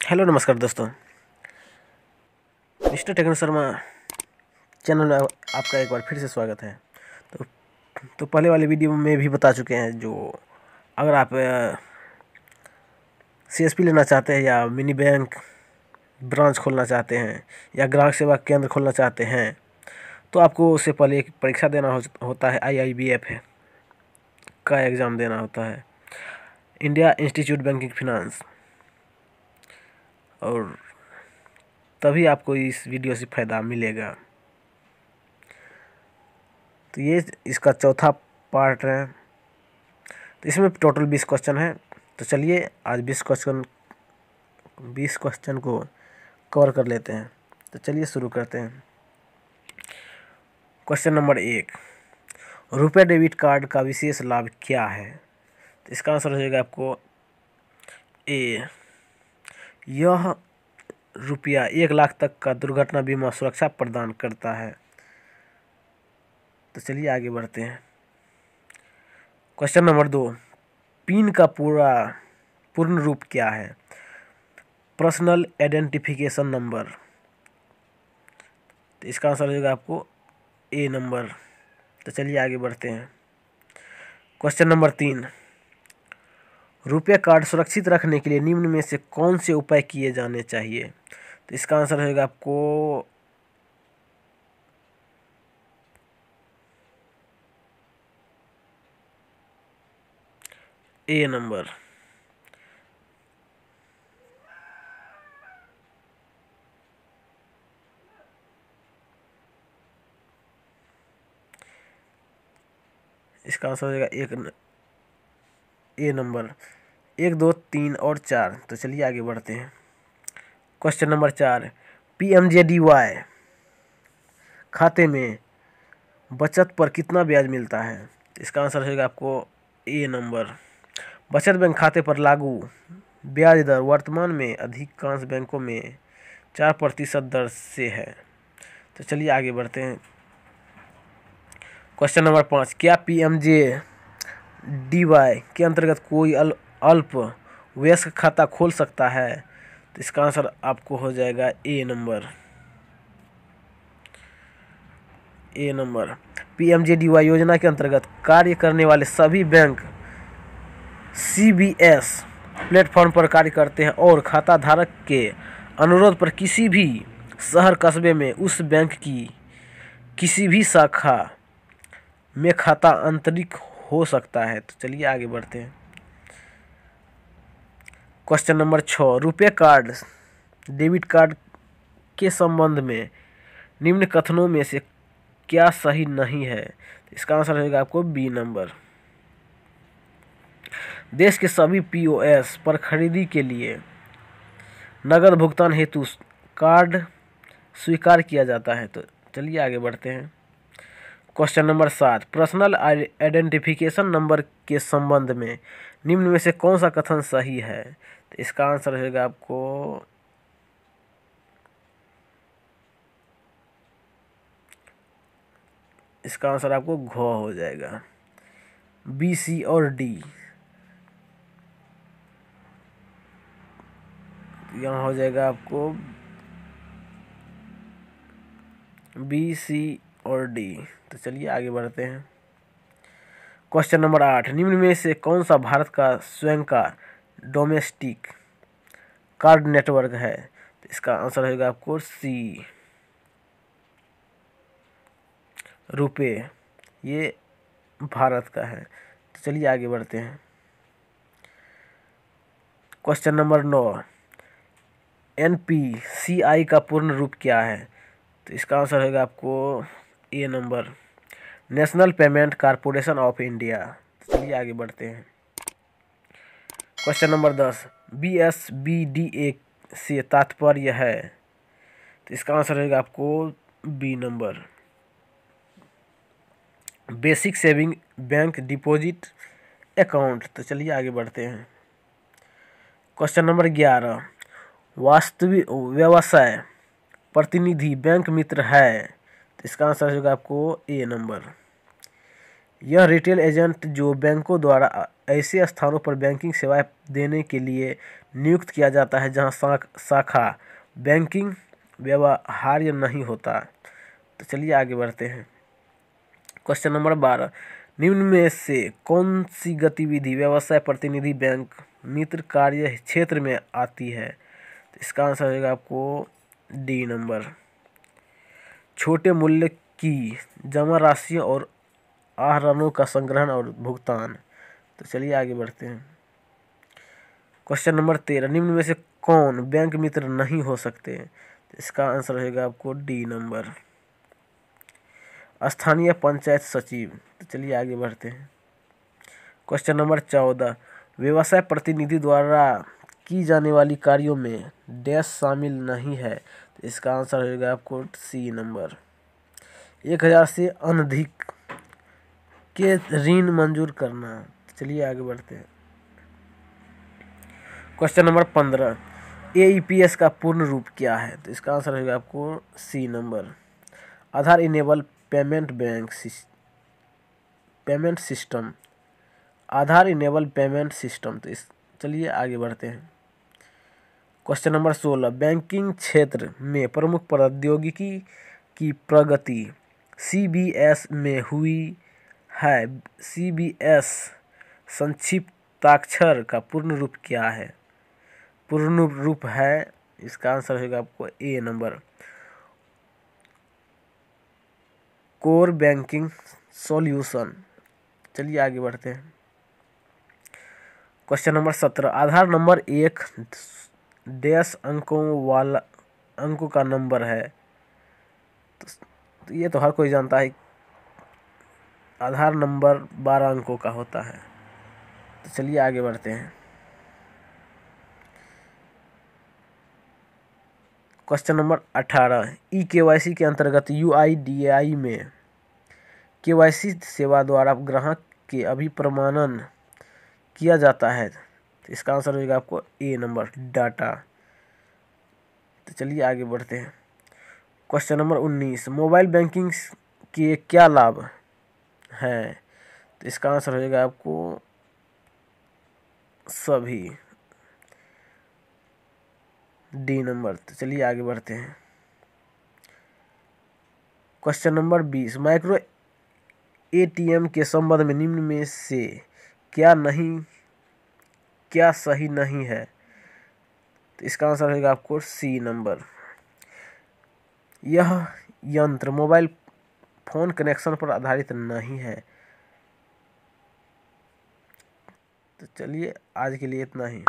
Hello नमस्कार दोस्तों। Mister techno Sharma channel में आपका एक बार फिर से स्वागत है। तो पहले वाले वीडियो में भी बता चुके हैं, जो अगर आप सीएसपी लेना चाहते हैं या मिनी बैंक ब्रांच खोलना चाहते हैं या ग्राहक सेवा केंद्र खोलना चाहते हैं, तो आपको उससे पहले एक परीक्षा देना होता है। IIBF का एग्ज़ाम देना होता है, इंडिया इंस्टीट्यूट बैंकिंग फिनांस, और तभी आपको इस वीडियो से फ़ायदा मिलेगा। तो ये इसका चौथा पार्ट है। तो इसमें टोटल 20 क्वेश्चन है। तो चलिए आज 20 क्वेश्चन को कवर कर लेते हैं। तो चलिए शुरू करते हैं। क्वेश्चन नंबर 1, रुपए डेबिट कार्ड का विशेष लाभ क्या है? तो इसका आंसर हो जाएगा आपको ए, यह रुपया 1 लाख तक का दुर्घटना बीमा सुरक्षा प्रदान करता है। तो चलिए आगे बढ़ते हैं। क्वेश्चन नंबर 2, पिन का पूर्ण रूप क्या है? Personal identification number. तो इसका आंसर हो जाएगा आपको ए नंबर। तो चलिए आगे बढ़ते हैं। क्वेश्चन नंबर 3, रुपए कार्ड सुरक्षित रखने के लिए निम्न में से कौन से उपाय किए जाने चाहिए? तो इसका आंसर हो जाएगा आपको ए नंबर। इसका आंसर हो जाएगा ए नंबर 1, 2, 3 और 4। तो चलिए आगे बढ़ते हैं। क्वेश्चन नंबर 4, PMJDY खाते में बचत पर कितना ब्याज मिलता है? तो इसका आंसर हो जाएगा आपको ए नंबर। बचत बैंक खाते पर लागू ब्याज दर वर्तमान में अधिकांश बैंकों में 4% दर से है। तो चलिए आगे बढ़ते हैं। क्वेश्चन नंबर 5, क्या PMJDY के अंतर्गत कोई अल्प वयस्क खाता खोल सकता है? तो इसका आंसर आपको हो जाएगा ए नंबर। PMJDY योजना के अंतर्गत कार्य करने वाले सभी बैंक CBS प्लेटफॉर्म पर कार्य करते हैं और खाता धारक के अनुरोध पर किसी भी शहर कस्बे में उस बैंक की किसी भी शाखा में खाता आंतरिक हो सकता है। तो चलिए आगे बढ़ते हैं। Question number 6, RuPay card debit card के संबंध में निम्न कथनों में से क्या सही नहीं है? इसका आंसर होगा आपको बी नंबर। देश के सभी POS पर खरीदी के लिए नगद भुगतान हेतु कार्ड स्वीकार किया जाता है। तो चलिए आगे बढ़ते हैं। Question number 7, personal identification number के संबंध में निम्न में से कौन सा कथन सही है? तो इसका आंसर होगा आपको घ हो जाएगा। B, C और D यहाँ हो जाएगा आपको B, C और D। तो चलिए आगे बढ़ते हैं। क्वेश्चन नंबर 8, निम्न में से कौन सा भारत का स्वयं का डोमेस्टिक कार्ड नेटवर्क है? तो इसका आंसर होगा आपको C, रुपे, ये भारत का है। तो चलिए आगे बढ़ते हैं। क्वेश्चन नंबर 9, NPCI का पूर्ण रूप क्या है? तो इसका आंसर होगा आपको a number, national payment corporation of India. तो चलिए आगे बढ़ते हैं। क्वेश्चन नंबर 10, BSBDA से तात्पर्य है? तो इसका आंसर होगा आपको B number, basic saving bank deposit account. तो चलिए आगे बढ़ते हैं। क्वेश्चन नंबर 11, वास्तविक व्यवसाय प्रतिनिधि बैंक मित्र है? तो इसका आंसर होगा आपको ए नंबर, यह रिटेल एजेंट जो बैंकों द्वारा ऐसे स्थानों पर बैंकिंग सेवाएं देने के लिए नियुक्त किया जाता है जहां शाखा बैंकिंग व्यवहार्य नहीं होता। तो चलिए आगे बढ़ते हैं। क्वेश्चन नंबर 12, निम्न में से कौन सी गतिविधि व्यवसाय प्रतिनिधि बैंक मित्र कार्य क्षेत्र में आती है? तो इसका आंसर होगा आपको डी नंबर, छोटे मूल्य की जमा राशियों और आहरणों का संग्रहण और भुगतान। तो चलिए आगे बढ़ते हैं। क्वेश्चन नंबर 13, निम्न में से कौन बैंक मित्र नहीं हो सकते? तो इसका आंसर होगा आपको डी नंबर, स्थानीय पंचायत सचिव। तो चलिए आगे बढ़ते हैं। क्वेश्चन नंबर 14, व्यवसाय प्रतिनिधि द्वारा की जाने वाली कार्यों में डैश शामिल नहीं है। तो इसका आंसर होगा आपको सी नंबर, 1000 से अधिक के ऋण मंजूर करना। चलिए आगे बढ़ते हैं। क्वेश्चन नंबर 15, AEPS का पूर्ण रूप क्या है? तो इसका आंसर होगा आपको सी नंबर, आधार इनेबल पेमेंट सिस्टम, आधार इनेबल पेमेंट सिस्टम। तो चलिए आगे बढ़ते हैं। क्वेश्चन नंबर 16, बैंकिंग क्षेत्र में प्रमुख प्रौद्योगिकी की प्रगति CBS में हुई है। CBS संक्षिप्ताक्षर का पूर्ण रूप क्या है? पूर्ण रूप है, इसका आंसर होगा आपको a number, core banking solution. चलिए आगे बढ़ते हैं। क्वेश्चन नंबर 17, आधार नंबर एक डैश अंकों का नंबर है। तो ये तो हर कोई जानता है, आधार नंबर 12 अंकों का होता है। तो चलिए आगे बढ़ते हैं। क्वेश्चन नंबर 18, eKYC के अंतर्गत UIDAI में KYC सेवा द्वारा ग्राहक के अभिप्रमाणन किया जाता है। तो इसका आंसर होगा आपको ए नंबर, डाटा। तो चलिए आगे बढ़ते हैं। क्वेश्चन नंबर 19, मोबाइल बैंकिंग के क्या लाभ हैं? तो इसका आंसर होगा आपको सभी, डी नंबर। तो चलिए आगे बढ़ते हैं। क्वेश्चन नंबर 20, माइक्रो ATM के संबंध में निम्न में से क्या सही नहीं है? तो इसका आंसर होगा आपको सी नंबर, यह यंत्र मोबाइल फोन कनेक्शन पर आधारित नहीं है। तो चलिए आज के लिए इतना ही।